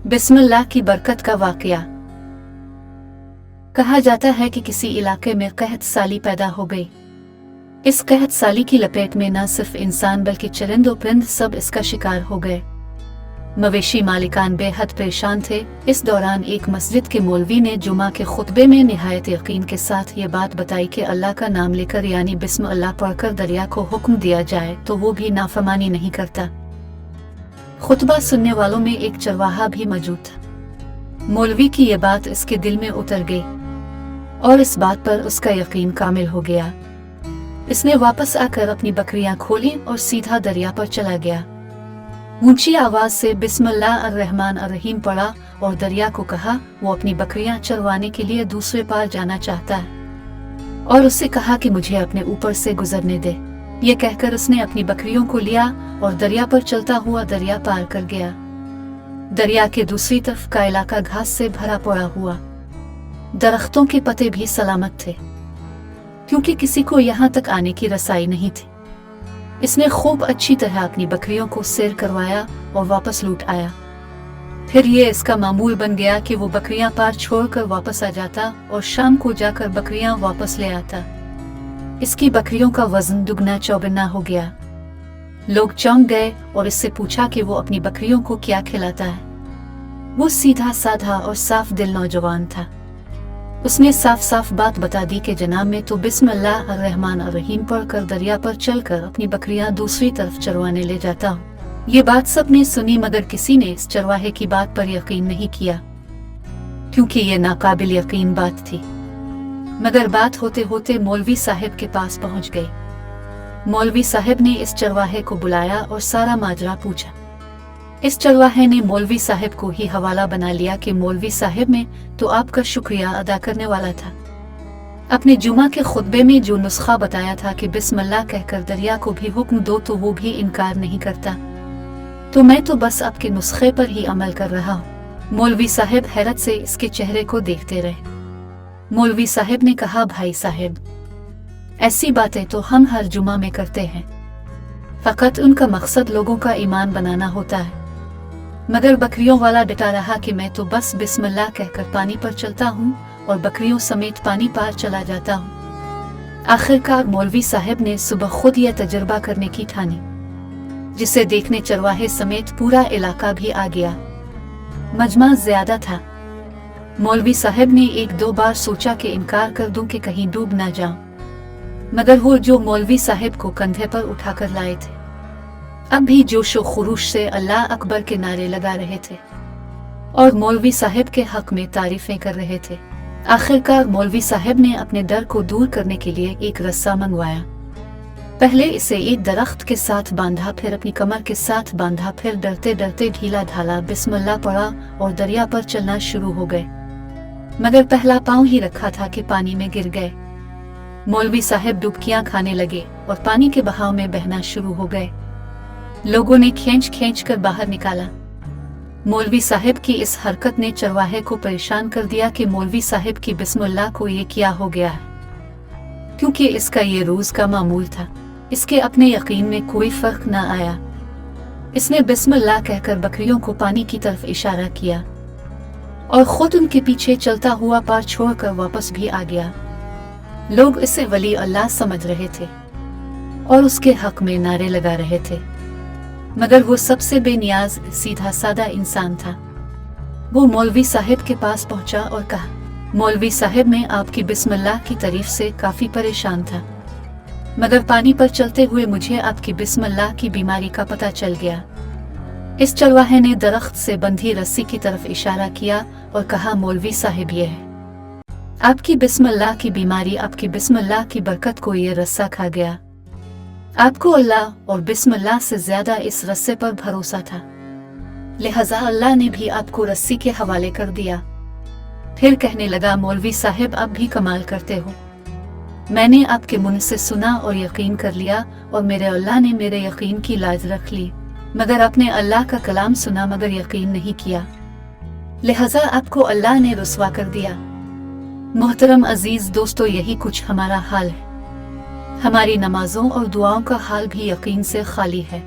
बिस्मिल्लाह की बरकत का वाकया। कहा जाता है कि किसी इलाके में कहत साली पैदा हो गई। इस कहत साली की लपेट में न सिर्फ इंसान बल्कि चरिंद परिंद सब इसका शिकार हो गए। मवेशी मालिकान बेहद परेशान थे। इस दौरान एक मस्जिद के मौलवी ने जुमा के खुतबे में निहायत यकीन के साथ ये बात बताई कि अल्लाह का नाम लेकर यानी बिस्मिल्लाह पढ़कर दरिया को हुक्म दिया जाए तो वो भी नाफरमानी नहीं करता। खुतबा सुनने वालों में एक चरवाहा भी मौजूद था। मौलवी की ये बात इसके दिल में उतर गई और इस बात पर उसका यकीन कामिल हो गया। इसने वापस आकर अपनी बकरियां खोली और सीधा दरिया पर चला गया। ऊंची आवाज से बिस्मिल्लाह अर्रहमान अर्रहीम पढ़ा और दरिया को कहा वो अपनी बकरियां चरवाने के लिए दूसरे पार जाना चाहता है और उससे कहा कि मुझे अपने ऊपर से गुजरने दे। ये कहकर उसने अपनी बकरियों को लिया और दरिया पर चलता हुआ दरिया पार कर गया। दरिया के दूसरी तरफ का इलाका घास से भरा पड़ा हुआ, दरख्तों के पत्ते भी सलामत थे क्योंकि किसी को यहाँ तक आने की रसाई नहीं थी। इसने खूब अच्छी तरह अपनी बकरियों को सैर करवाया और वापस लौट आया। फिर ये इसका मामूल बन गया कि वो बकरियां पार छोड़कर वापस आ जाता और शाम को जाकर बकरियां वापस ले आता। इसकी बकरियों का वजन दुगना चौगुना हो गया। लोग चौंक गए और इससे पूछा कि वो अपनी बकरियों को क्या खिलाता है। वो सीधा साधा और साफ दिल नौजवान था। उसने साफ साफ बात बता दी कि जनाब मैं तो बिस्मिल्लाह अर्रहमान अर्रहीम पढ़कर दरिया पर चलकर अपनी बकरियां दूसरी तरफ चरवाने ले जाता हूँ। ये बात सबने सुनी मगर किसी ने इस चरवाहे की बात पर यकीन नहीं किया क्योंकि ये नाकाबिल यकीन बात थी। मगर बात होते होते मौलवी साहब के पास पहुंच गई। मौलवी साहब ने इस चरवाहे को बुलाया और सारा माजरा पूछा। इस चरवाहे ने मौलवी साहब को ही हवाला बना लिया कि मौलवी साहब मैं तो आपका शुक्रिया अदा करने वाला था। अपने जुमा के खुतबे में जो नुस्खा बताया था कि बिस्मिल्लाह कहकर दरिया को भी हुक्म दो तो वो भी इनकार नहीं करता, तो मैं तो बस आपके नुस्खे पर ही अमल कर रहा हूँ। मौलवी साहब हैरत से इसके चेहरे को देखते रहे। मौलवी साहब ने कहा, भाई साहब ऐसी बातें तो हम हर जुमा में करते हैं, फकत उनका मकसद लोगों का ईमान बनाना होता है। मगर बकरियों वाला डटा रहा कि मैं तो बस बिस्मिल्लाह कहकर पानी पर चलता हूँ और बकरियों समेत पानी पार चला जाता हूँ। आखिरकार मौलवी साहब ने सुबह खुद यह तजुर्बा करने की ठानी, जिसे देखने चरवाहे समेत पूरा इलाका भी आ गया। मजमा ज्यादा था। मौलवी साहब ने एक दो बार सोचा कि इनकार कर दूं कि कहीं डूब ना जाऊं, मगर वो जो मौलवी साहब को कंधे पर उठाकर लाए थे अब भी जोशो खुरूश से अल्लाह अकबर के नारे लगा रहे थे और मौलवी साहब के हक में तारीफें कर रहे थे। आखिरकार मौलवी साहब ने अपने डर को दूर करने के लिए एक रस्सा मंगवाया। पहले इसे एक दरख्त के साथ बांधा, फिर अपनी कमर के साथ बांधा, फिर डरते डरते ढीला ढाला बिस्मिल्लाह पढ़ा और दरिया पर चलना शुरू हो गए। मगर पहला पांव ही रखा था कि पानी में गिर गए। मौलवी साहब डुबकियां खाने लगे और पानी के बहाव में बहना शुरू हो गए। लोगों ने खींच खींच कर बाहर निकाला। मौलवी साहब की इस हरकत ने चरवाहे को परेशान कर दिया कि मौलवी साहब की बिस्मिल्लाह को ये क्या हो गया है, क्योंकि इसका ये रोज का मामूल था। इसके अपने यकीन में कोई फर्क न आया। इसने बिस्मिल्लाह कहकर बकरियों को पानी की तरफ इशारा किया और खुद उनके पीछे चलता हुआ पार छोड़कर वापस भी आ गया। लोग इसे वली अल्लाह समझ रहे थे और उसके हक में नारे लगा रहे थे, मगर वो सबसे बेनियाज सीधा सादा इंसान था। वो मौलवी साहब के पास पहुंचा और कहा, मौलवी साहब मैं आपकी बिस्मिल्लाह की तारीफ से काफी परेशान था, मगर पानी पर चलते हुए मुझे आपकी बिस्मिल्लाह की बीमारी का पता चल गया। इस चरवाहे ने दरख्त से बंधी रस्सी की तरफ इशारा किया और कहा, मौलवी साहब ये है आपकी बिस्मिल्लाह की बीमारी, आपकी बिस्मिल्लाह की बरकत को ये रस्सा खा गया। आपको अल्लाह और बिस्मिल्लाह से ज्यादा इस रस्से पर भरोसा था, लिहाजा अल्लाह ने भी आपको रस्सी के हवाले कर दिया। फिर कहने लगा, मौलवी साहब आप भी कमाल करते हो। मैंने आपके मुंह से सुना और यकीन कर लिया और मेरे अल्लाह ने मेरे यकीन की लाज रख ली, मगर आपने अल्लाह का कलाम सुना मगर यकीन नहीं किया, लिहाजा आपको अल्लाह ने रुस्वा कर दिया। मोहतरम अजीज दोस्तों, यही कुछ हमारा हाल है। हमारी नमाजों और दुआओं का हाल भी यकीन से खाली है।